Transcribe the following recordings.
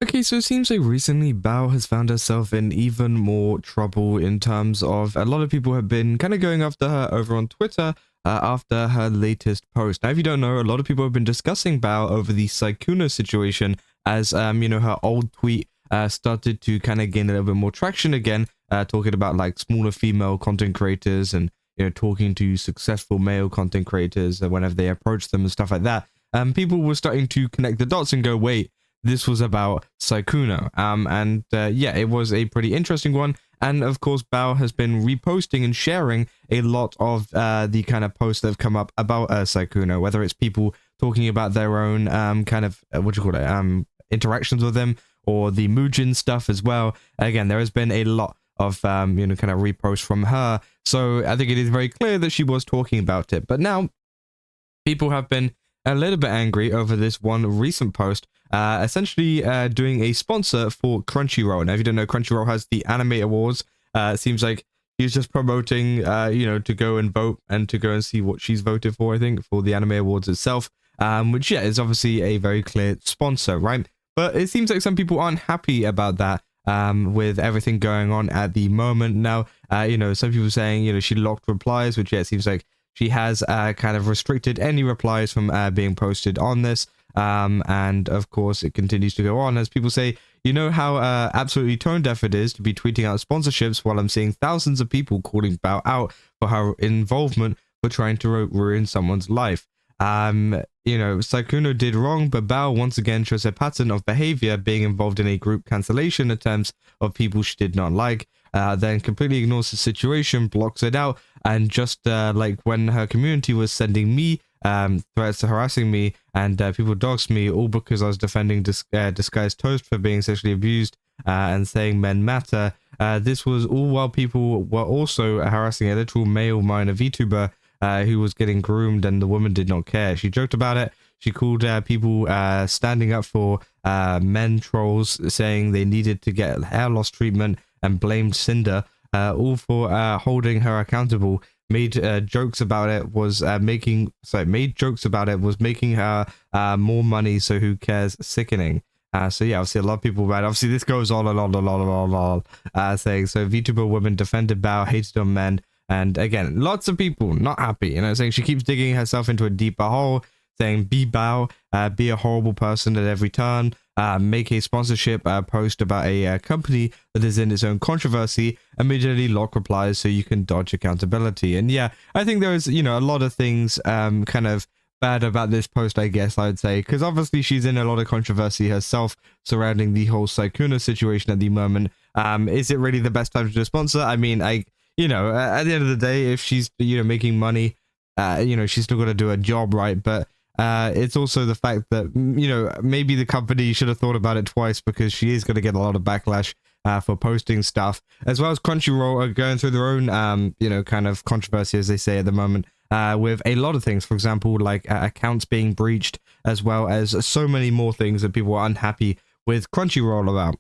Okay, so it seems like recently Bao has found herself in even more trouble in terms of a lot of people have been kind of going after her over on Twitter after her latest post. Now, if you don't know, a lot of people have been discussing Bao over the Sykkuno situation as, her old tweet started to kind of gain a little bit more traction again, talking about like smaller female content creators and, talking to successful male content creators whenever they approach them and stuff like that. People were starting to connect the dots and go, wait, this was about Sykkuno. Yeah, it was a pretty interesting one. And of course, Bao has been reposting and sharing a lot of the kind of posts that have come up about Sykkuno, whether it's people talking about their own interactions with them, or the Muujin stuff as well. Again, there has been a lot of kind of reposts from her. So I think it is very clear that she was talking about it. But now people have been a little bit angry over this one recent post, essentially doing a sponsor for Crunchyroll. Now, if you don't know, Crunchyroll has the Anime Awards. It seems like he's just promoting, to go and vote and to go and see what she's voted for, I think, for the Anime Awards itself, which, yeah, is obviously a very clear sponsor, right? But it seems like some people aren't happy about that. With everything going on at the moment now, some people saying, she locked replies, which, yeah, it seems like she has kind of restricted any replies from being posted on this. And of course, it continues to go on as people say, how absolutely tone deaf it is to be tweeting out sponsorships while I'm seeing thousands of people calling Bao out for her involvement for trying to ruin someone's life. Sykkuno did wrong, but Bao once again shows a pattern of behavior, being involved in a group cancellation attempts of people she did not like, then completely ignores the situation, blocks it out, and just like when her community was sending me threats, harassing me, and people doxed me, all because I was defending Disguised Toast for being sexually abused and saying men matter. This was all while people were also harassing a literal male minor VTuber who was getting groomed, and the woman did not care. She joked about it. She called people standing up for men trolls, saying they needed to get hair loss treatment, and blamed Cinder, all for holding her accountable. Made jokes about it was making her more money. So who cares? Sickening. So yeah, obviously a lot of people read. Obviously this goes on and on and on and on and on, saying so. VTuber woman defended Bao, hated on men. And again, lots of people not happy, saying she keeps digging herself into a deeper hole, saying be Bao, be a horrible person at every turn, make a sponsorship post about a company that is in its own controversy, immediately lock replies so you can dodge accountability. And yeah, I think there is, a lot of things kind of bad about this post, I guess I would say, because obviously she's in a lot of controversy herself surrounding the whole Sykkuno situation at the moment. Is it really the best time to do a sponsor? I mean, at the end of the day, if she's, making money, she's still got to do a job, right? But it's also the fact that, maybe the company should have thought about it twice, because she is going to get a lot of backlash for posting stuff, as well as Crunchyroll are going through their own, kind of controversy, as they say at the moment, with a lot of things. For example, like accounts being breached, as well as so many more things that people are unhappy with Crunchyroll about.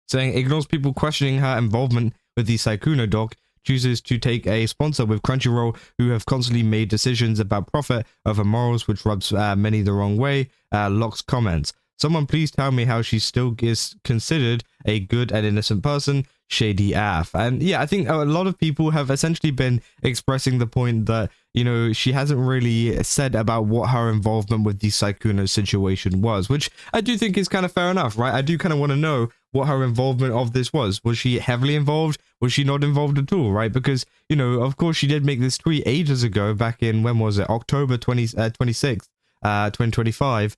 Saying ignores people questioning her involvement with the Sykkuno doc, chooses to take a sponsor with Crunchyroll, who have constantly made decisions about profit over morals, which rubs many the wrong way. Locks comments. Someone please tell me how she still is considered a good and innocent person. Shady AF. And yeah, I think a lot of people have essentially been expressing the point that, she hasn't really said about what her involvement with the Sykkuno situation was, which I do think is kind of fair enough, right? I do kind of want to know what her involvement of this was. Was she heavily involved? Was she not involved at all, right? Because, of course, she did make this tweet ages ago, back in, when was it? October 26th, 2025.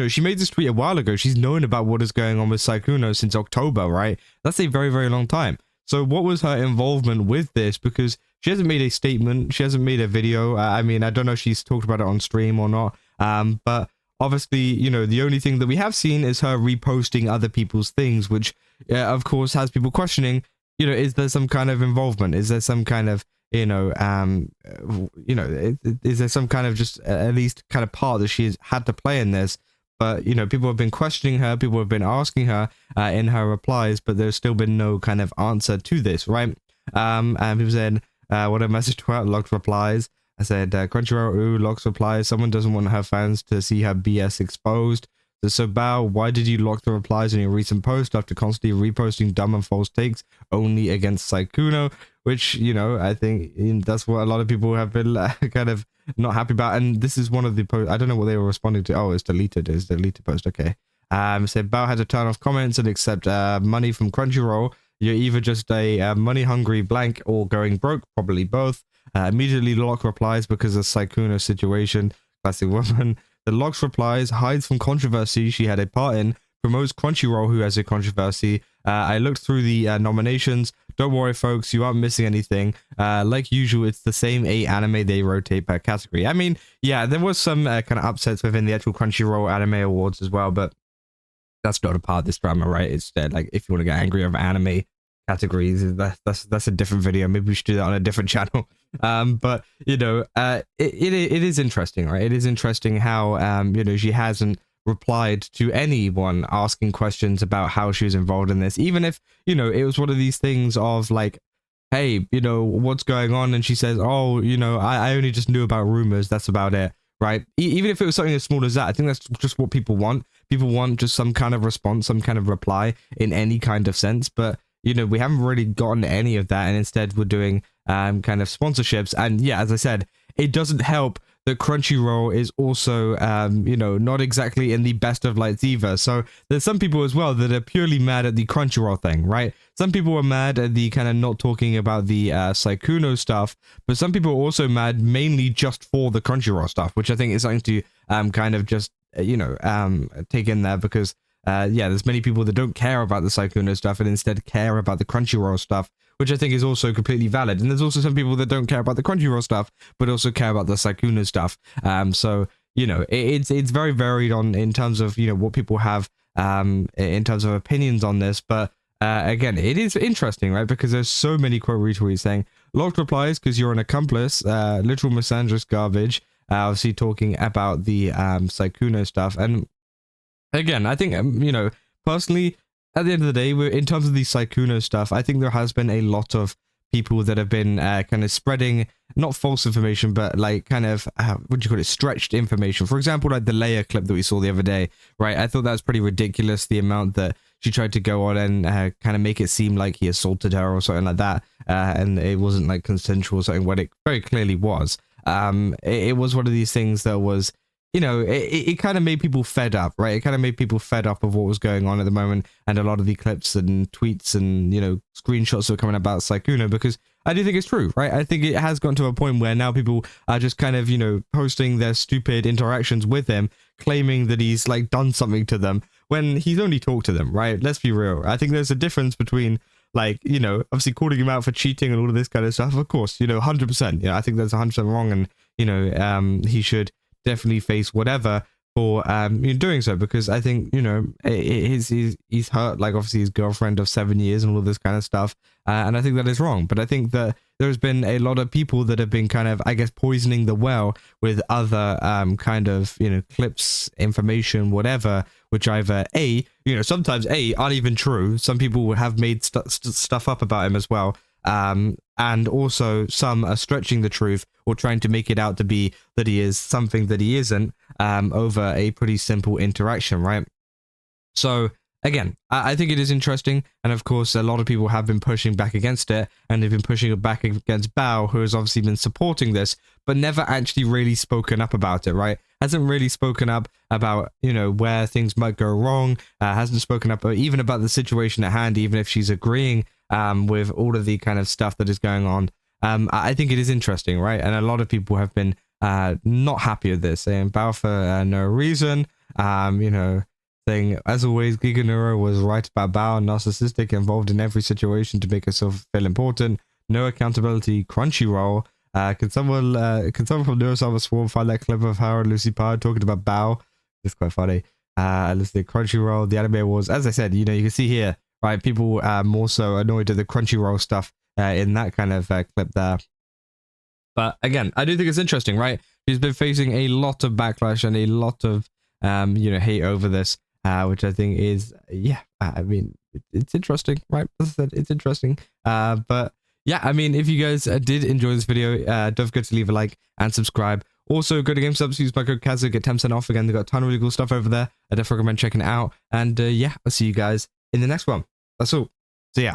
She made this tweet a while ago. She's known about what is going on with Sykkuno since October, right? That's a very, very long time. So what was her involvement with this? Because she hasn't made a statement. She hasn't made a video. I mean, I don't know if she's talked about it on stream or not. But obviously, the only thing that we have seen is her reposting other people's things, which, of course, has people questioning, is there some kind of involvement? Is there some kind of, is there some kind of just at least kind of part that she's had to play in this? But, people have been questioning her, people have been asking her in her replies, but there's still been no kind of answer to this, right? And people said, what a message to her, locked replies. I said, Crunchyroll, ooh, locks replies. Someone doesn't want her fans to see her BS exposed. So Bao, why did you lock the replies in your recent post after constantly reposting dumb and false takes only against Sykkuno? Which, you know, I think that's what a lot of people have been kind of not happy about. And this is one of the posts. I don't know what they were responding to. Oh, it's deleted. It's deleted post. Okay. Said Bao had to turn off comments and accept money from Crunchyroll. You're either just a money hungry blank or going broke, probably both. Immediately lock replies because of Sykkuno situation. Classic woman. The locks replies hides from controversy she had a part in. Promotes Crunchyroll, who has a controversy. I looked through the nominations. Don't worry, folks, you aren't missing anything. Like usual, it's the same 8 anime they rotate per category. I mean, yeah, there was some kind of upsets within the actual Crunchyroll Anime Awards as well, but that's not a part of this drama, right? It's like, if you want to get angry over anime categories, that's a different video. Maybe we should do that on a different channel. But you know, it is interesting, right? It is interesting how you know, she hasn't replied to anyone asking questions about how she was involved in this, even if, you know, it was one of these things of like, hey, you know, what's going on? And she says, oh, you know, I only just knew about rumors, that's about it, right? Even if it was something as small as that, I think that's just what people want. People want just some kind of response, some kind of reply in any kind of sense. But you know, we haven't really gotten any of that, and instead we're doing kind of sponsorships. And yeah, as I said, it doesn't help that Crunchyroll is also you know, not exactly in the best of lights either. So there's some people as well that are purely mad at the Crunchyroll thing, right? Some people are mad at the kind of not talking about the Sykkuno stuff, but some people are also mad mainly just for the Crunchyroll stuff, which I think is something to kind of just you know, take in there, because yeah, there's many people that don't care about the Sykkuno stuff and instead care about the Crunchyroll stuff, which I think is also completely valid. And there's also some people that don't care about the Crunchyroll stuff, but also care about the Sykkuno stuff. So, you know, it's very varied on in terms of, you know, what people have in terms of opinions on this. But again, it is interesting, right? Because there's so many quote retweets saying, locked replies because you're an accomplice, literal misandrous garbage, obviously talking about the Sykkuno stuff. And again, I think, you know, personally, at the end of the day, in terms of the Sykkuno stuff, I think there has been a lot of people that have been kind of spreading, not false information, but like kind of, what do you call it, stretched information. For example, like the Leia clip that we saw the other day, right? I thought that was pretty ridiculous, the amount that she tried to go on and kind of make it seem like he assaulted her or something like that. And it wasn't like consensual or something, when it very clearly was. It was one of these things that was, you know, it kind of made people fed up, right? It kind of made people fed up of what was going on at the moment, and a lot of the clips and tweets and, you know, screenshots that were coming about Sykkuno, because I do think it's true, right? I think it has gotten to a point where now people are just kind of, you know, posting their stupid interactions with him, claiming that he's like done something to them when he's only talked to them, right? Let's be real. I think there's a difference between, like, you know, obviously calling him out for cheating and all of this kind of stuff. Of course, you know, 100%. Yeah, I think that's 100% wrong, and, you know, he should definitely face whatever for you know, doing so, because I think, you know, he's hurt, like, obviously his girlfriend of 7 years and all this kind of stuff, and I think that is wrong. But I think that there's been a lot of people that have been kind of, I guess, poisoning the well with other kind of, you know, clips, information, whatever, which either you know, sometimes aren't even true. Some people have made stuff up about him as well, and also some are stretching the truth or trying to make it out to be that he is something that he isn't, over a pretty simple interaction, right? So again, I think it is interesting, and of course a lot of people have been pushing back against it, and they've been pushing it back against Bao, who has obviously been supporting this, but never actually really spoken up about it, right? Hasn't really spoken up about, you know, where things might go wrong, hasn't spoken up even about the situation at hand, even if she's agreeing with all of the kind of stuff that is going on. I think it is interesting, right? And a lot of people have been not happy with this, saying Bao for no reason, you know, saying, as always, Giga Neuro was right about Bao, narcissistic, involved in every situation to make herself feel important, no accountability, Crunchyroll. Can someone from Neurosaurus Swarm find that clip of her and Lucy Parr talking about Bao? It's quite funny. Let's see, Crunchyroll, the Anime Awards. As I said, you know, you can see here, right, people more so annoyed at the Crunchyroll stuff in that kind of clip there. But again, I do think it's interesting, right? She's been facing a lot of backlash and a lot of, you know, hate over this, which I think is, yeah, I mean, it's interesting, right? As I said, it's interesting. But yeah, I mean, if you guys did enjoy this video, don't forget to leave a like and subscribe. Also, go to GameStop, use my code Kazu, get 10% off. Again, they got a ton of really cool stuff over there. I definitely recommend checking it out. And yeah, I'll see you guys in the next one. That's all. So yeah.